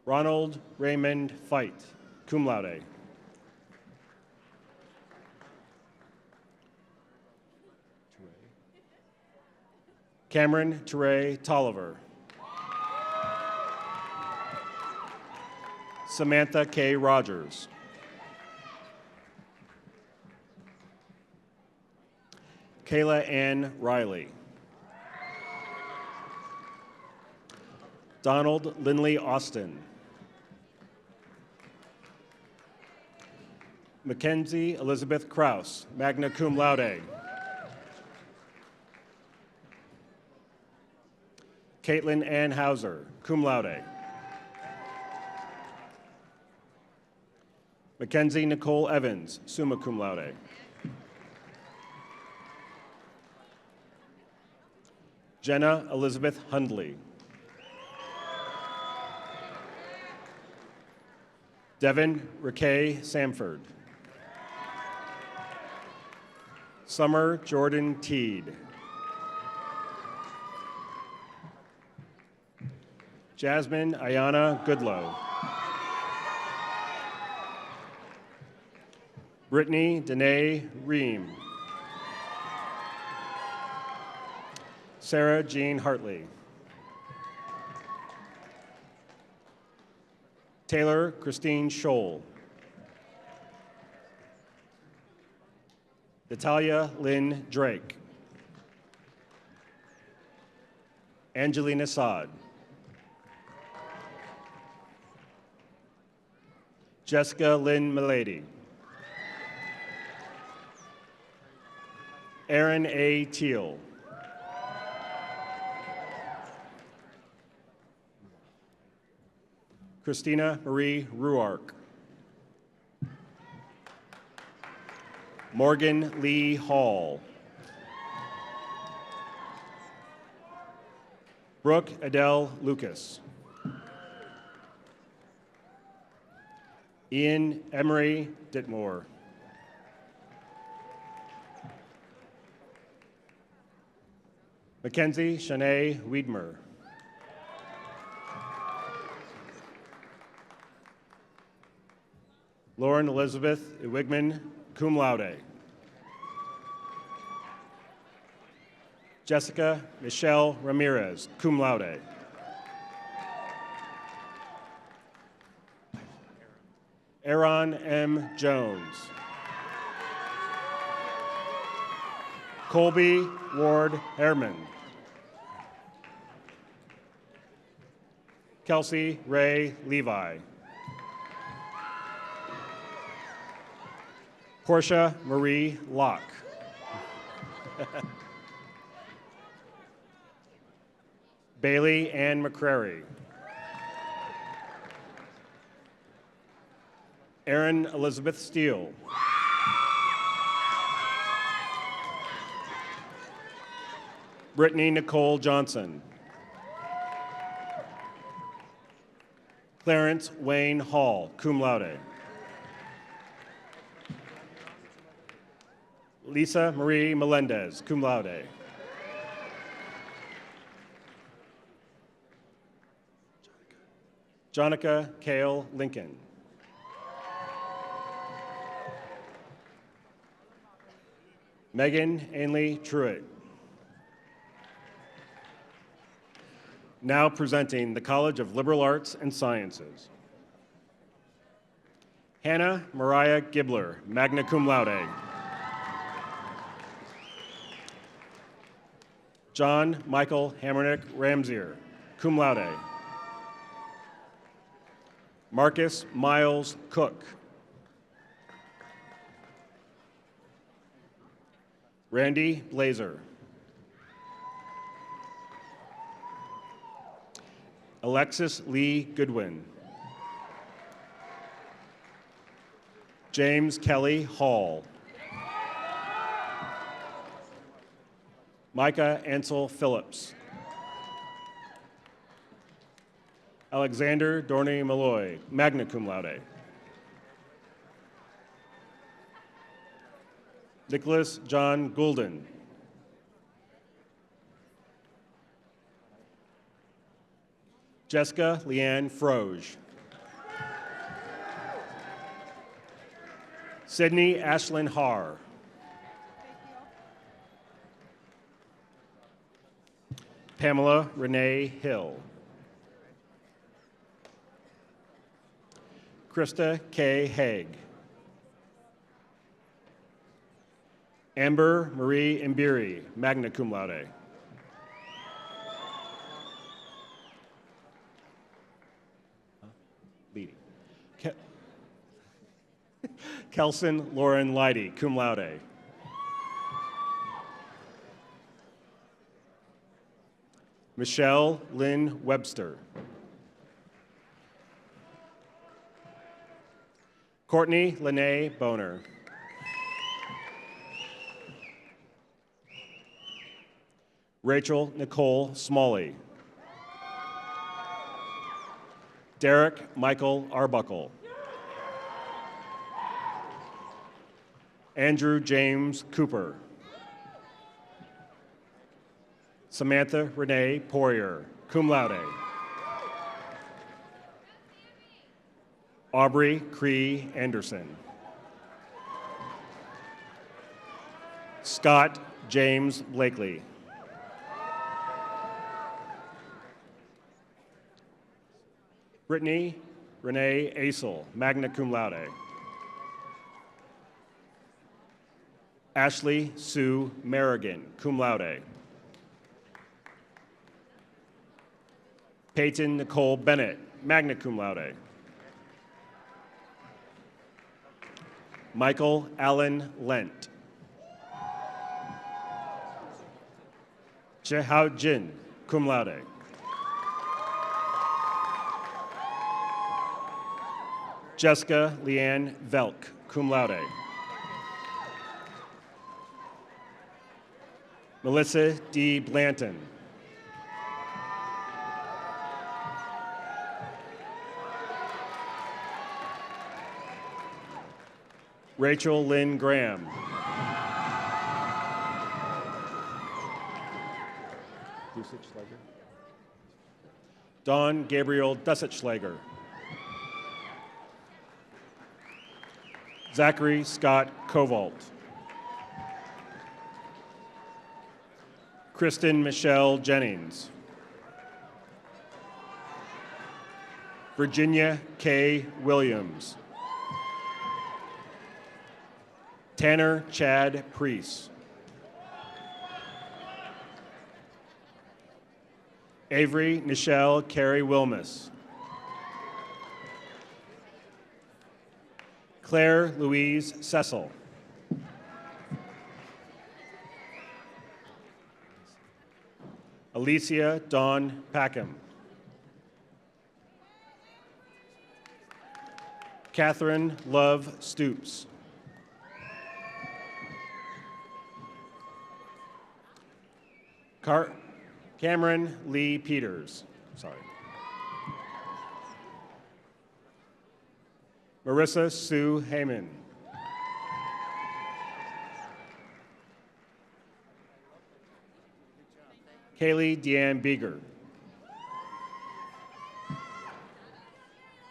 Ronald Raymond Fight, cum laude. Cameron Teray Tolliver. Samantha K. Rogers. Kayla Ann Riley. Donald Lindley Austin. Mackenzie Elizabeth Kraus, magna cum laude. Caitlin Ann Hauser, cum laude. Mackenzie Nicole Evans, summa cum laude. Jenna Elizabeth Hundley. Devin Rakay Samford. Summer Jordan Teed. Jasmine Ayana Goodlow. Brittany Danae Ream. Sarah Jean Hartley. Taylor Christine Scholl. Natalia Lynn Drake. Angelina Saad. Jessica Lynn Milady. Aaron A. Teal. Christina Marie Ruark. Morgan Lee Hall. Brooke Adele Lucas. Ian Emery Ditmore. Mackenzie Shanae Wiedmer. Lauren Elizabeth Wigman, cum laude. Jessica Michelle Ramirez, cum laude. Aaron M. Jones. Colby Ward Herman. Kelsey Ray Levi. Portia Marie Locke. Bailey Ann McCrary. Erin Elizabeth Steele. Brittany Nicole Johnson. Clarence Wayne Hall, cum laude. Lisa Marie Melendez, cum laude. Jonica Kale Lincoln. Megan Ainley Truitt. Now presenting the College of Liberal Arts and Sciences. Hannah Mariah Gibler, magna cum laude. John Michael Hammernick Ramsier, cum laude. Marcus Miles Cook. Randy Blazer. Alexis Lee Goodwin. James Kelly Hall. Micah Ansel Phillips. Alexander Dorney Malloy, magna cum laude. Nicholas John Goulden. Jessica Leanne Froge. Sydney Ashlyn Haar. Pamela Renee Hill. Krista K. Haig. Amber Marie Imbiri, magna cum laude. Leading. Kelson Lauren Leidy, cum laude. Michelle Lynn Webster. Courtney Lene Boner. Rachel Nicole Smalley. Derek Michael Arbuckle. Andrew James Cooper. Samantha Renee Poirier, cum laude. Aubrey Cree Anderson. Scott James Blakely. Brittany Renee Asel, magna cum laude. Ashley Sue Merrigan, cum laude. Peyton Nicole Bennett, magna cum laude. Michael Allen Lent. Chehao Jin, cum laude. Jessica Leanne Velk, cum laude. Melissa D. Blanton. Rachel Lynn Graham. Dawn Gabriel Dussitschlager. Zachary Scott Kovalt. Kristen Michelle Jennings. Virginia K. Williams. Tanner Chad Priest. Avery Nichelle Carey Wilmus. Claire Louise Cecil. Alicia Dawn Packham. Catherine Love Stoops. Cameron Lee Peters. Sorry. Marissa Sue Heyman. Kaylee Deanne Beeger.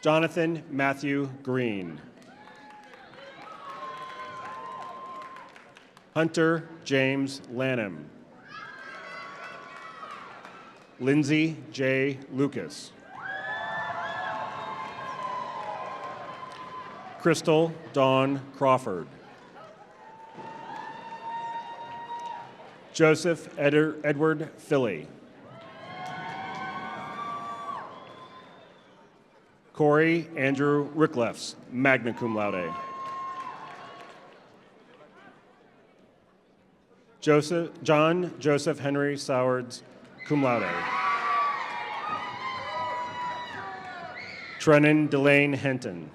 Jonathan Matthew Green. Hunter James Lanham. Lindsay J. Lucas. Crystal Dawn Crawford. Joseph Edward Philly. Corey Andrew Ricklefs, magna cum laude. John Joseph Henry Sowards, cum laude. Trennan Delane Henton.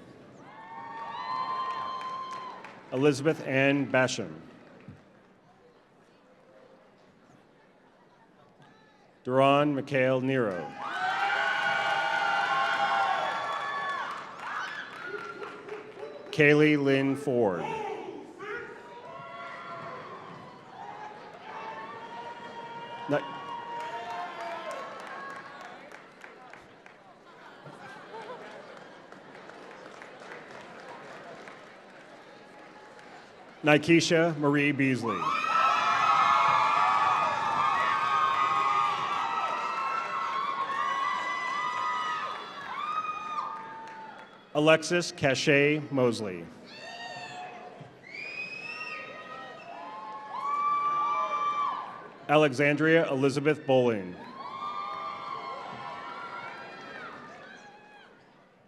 Elizabeth Ann Basham. Duran Mikhail Nero. Kaylee Lynn Ford. Nikesha Marie Beasley. Alexis Cachet Mosley. Alexandria Elizabeth Bowling.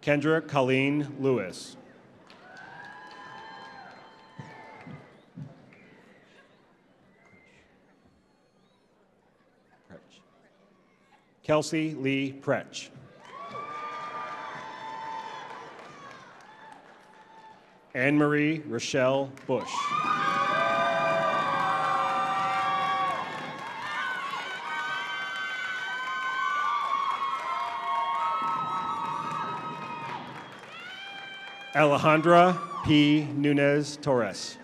Kendra Colleen Lewis. Kelsey Lee Pretch. Anne-Marie Rochelle Bush. Alejandra P. Nunez Torres.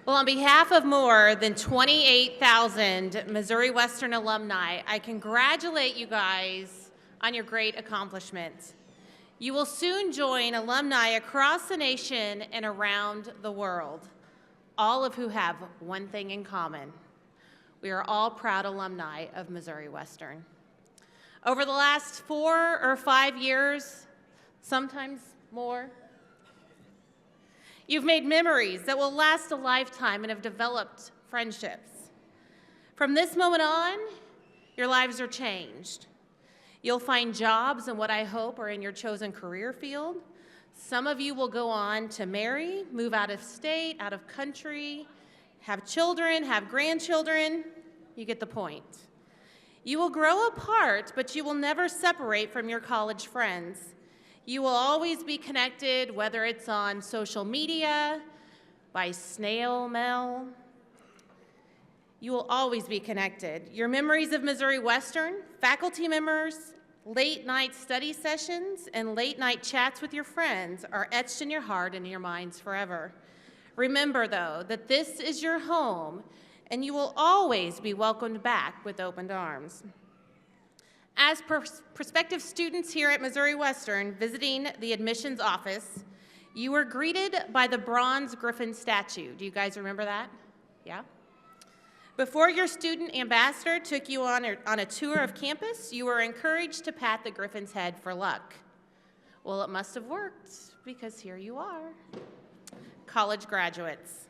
Well, on behalf of more than 28,000 Missouri Western alumni, I congratulate you guys on your great accomplishments. You will soon join alumni across the nation and around the world, all of who have one thing in common. We are all proud alumni of Missouri Western. Over the last 4 or 5 years, sometimes more, you've made memories that will last a lifetime and have developed friendships. From this moment on, your lives are changed. You'll find jobs in what I hope are in your chosen career field. Some of you will go on to marry, move out of state, out of country, have children, have grandchildren. You get the point. You will grow apart, but you will never separate from your college friends. You will always be connected, whether it's on social media, by snail mail. You will always be connected. Your memories of Missouri Western, faculty members, late night study sessions, and late night chats with your friends are etched in your heart and in your minds forever. Remember, though, that this is your home, and you will always be welcomed back with open arms. As prospective students here at Missouri Western visiting the admissions office, you were greeted by the bronze griffin statue. Do you guys remember that? Yeah? Before your student ambassador took you on a tour of campus, you were encouraged to pat the griffin's head for luck. Well, it must have worked, because here you are, college graduates.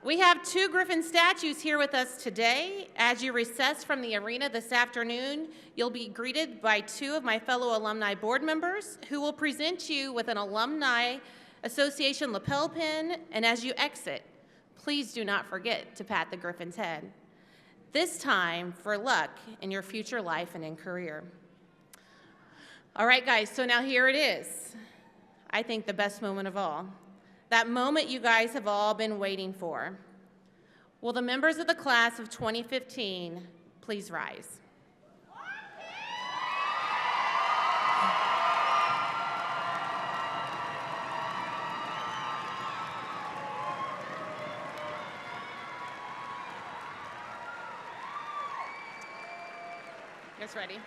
We have 2 griffin statues here with us today. As you recess from the arena this afternoon, you'll be greeted by 2 of my fellow alumni board members who will present you with an Alumni Association lapel pin, and as you exit, please do not forget to pat the griffin's head. This time for luck in your future life and in career. All right, guys, so now here it is. I think the best moment of all. That moment you guys have all been waiting for. Will the members of the class of 2015 please rise? You guys ready?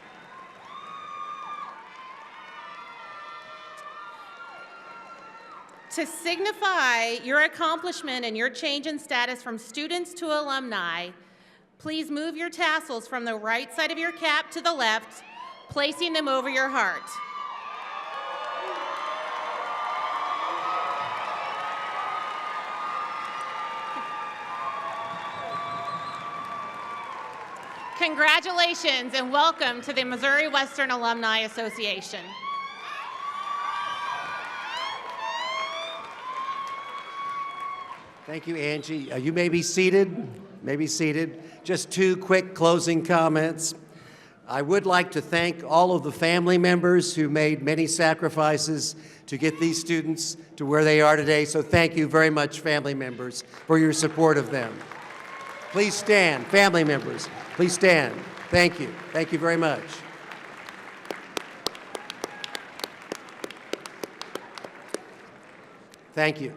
To signify your accomplishment and your change in status from students to alumni, please move your tassels from the right side of your cap to the left, placing them over your heart. Congratulations and welcome to the Missouri Western Alumni Association. Thank you, Angie. You may be seated. Just 2 quick closing comments. I would like to thank all of the family members who made many sacrifices to get these students to where they are today. So thank you very much, family members, for your support of them. Please stand, family members, please stand. Thank you. Thank you very much. Thank you.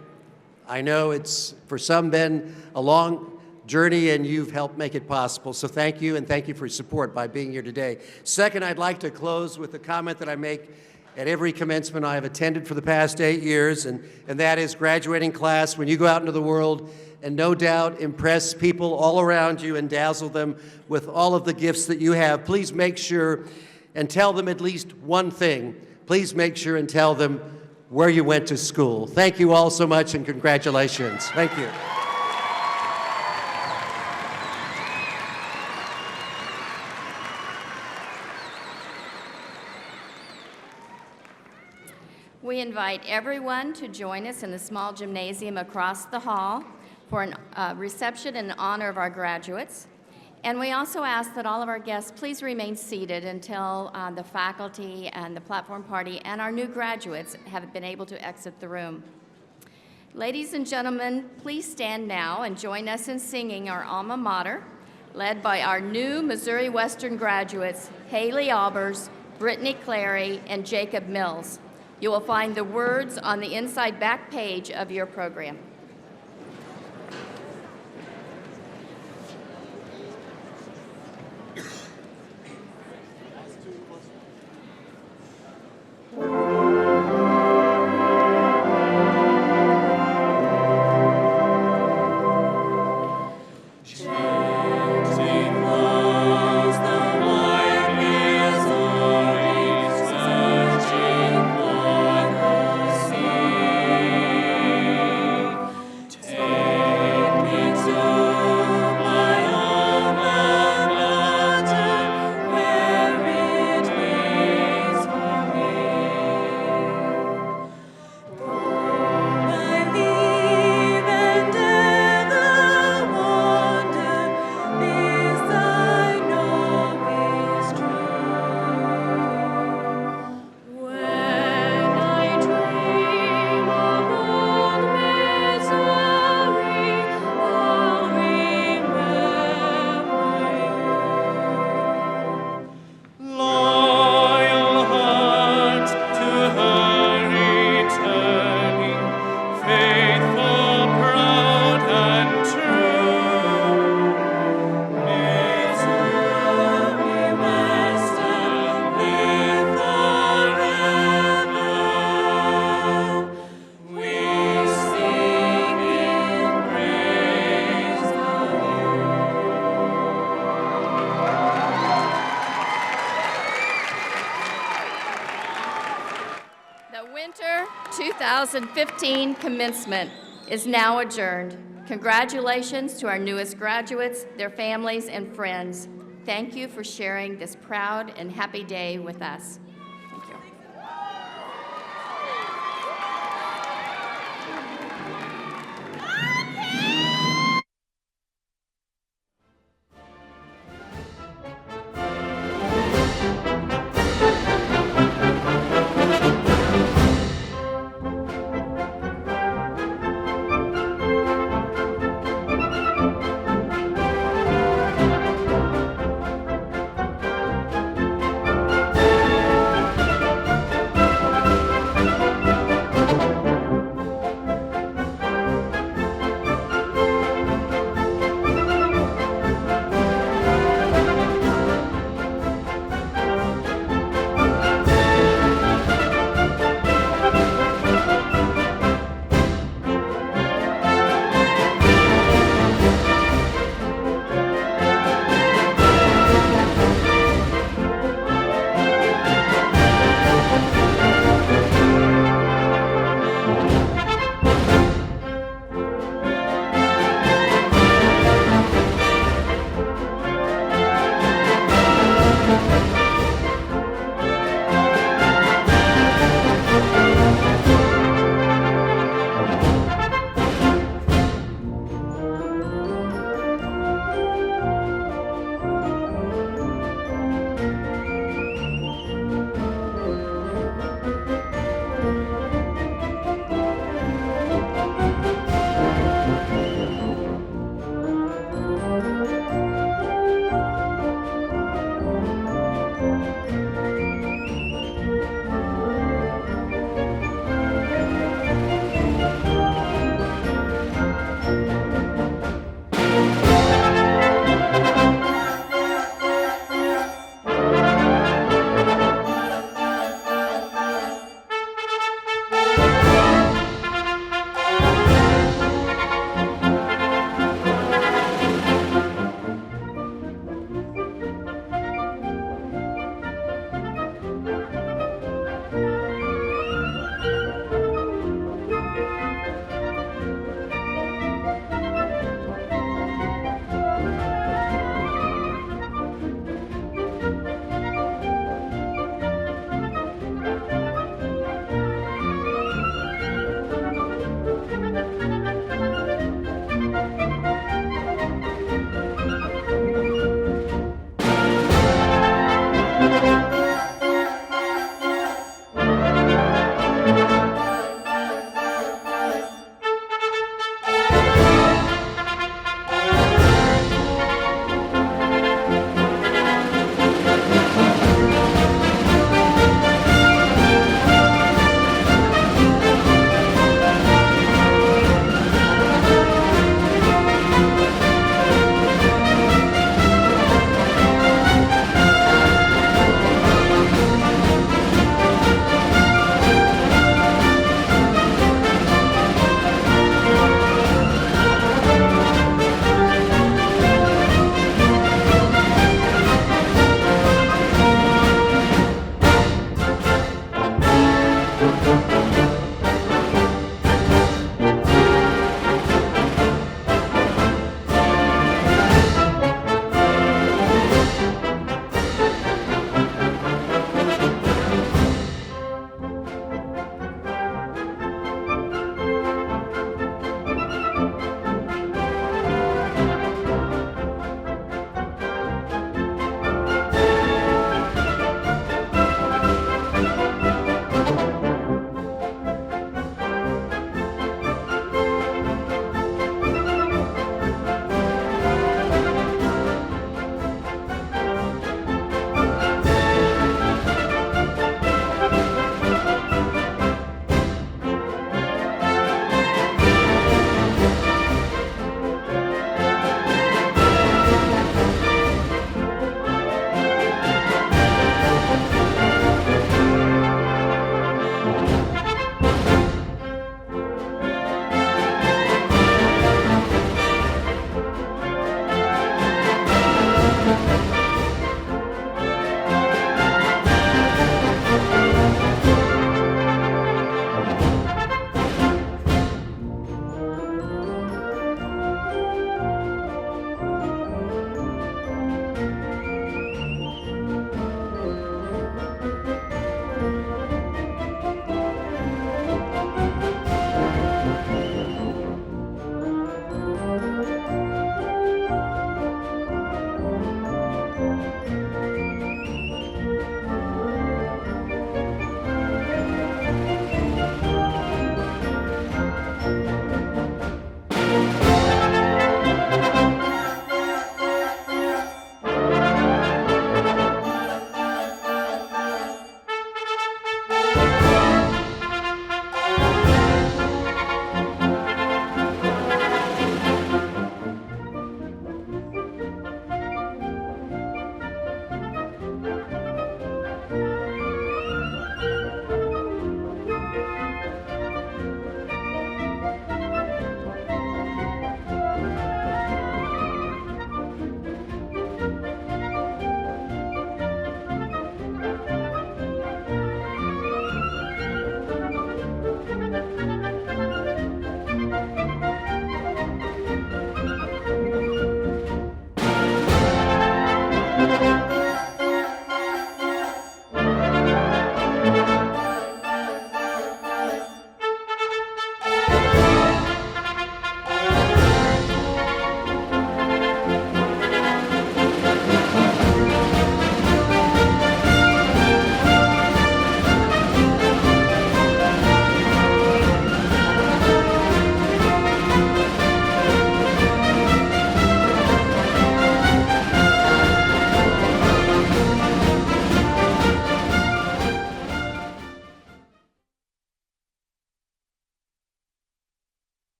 I know it's, for some, been a long journey, and you've helped make it possible. So thank you, and thank you for your support by being here today. Second, I'd like to close with a comment that I make at every commencement I have attended for the past 8 years, and that is, graduating class, when you go out into the world and no doubt impress people all around you and dazzle them with all of the gifts that you have, please make sure and tell them at least one thing. Please make sure and tell them where you went to school. Thank you all so much, and congratulations. Thank you. We invite everyone to join us in the small gymnasium across the hall for a reception in honor of our graduates. And we also ask that all of our guests please remain seated until the faculty and the platform party and our new graduates have been able to exit the room. Ladies and gentlemen, please stand now and join us in singing our alma mater, led by our new Missouri Western graduates, Haley Albers, Brittany Clary, and Jacob Mills. You will find the words on the inside back page of your program. The winter 2015 commencement is now adjourned. Congratulations to our newest graduates, their families, and friends. Thank you for sharing this proud and happy day with us.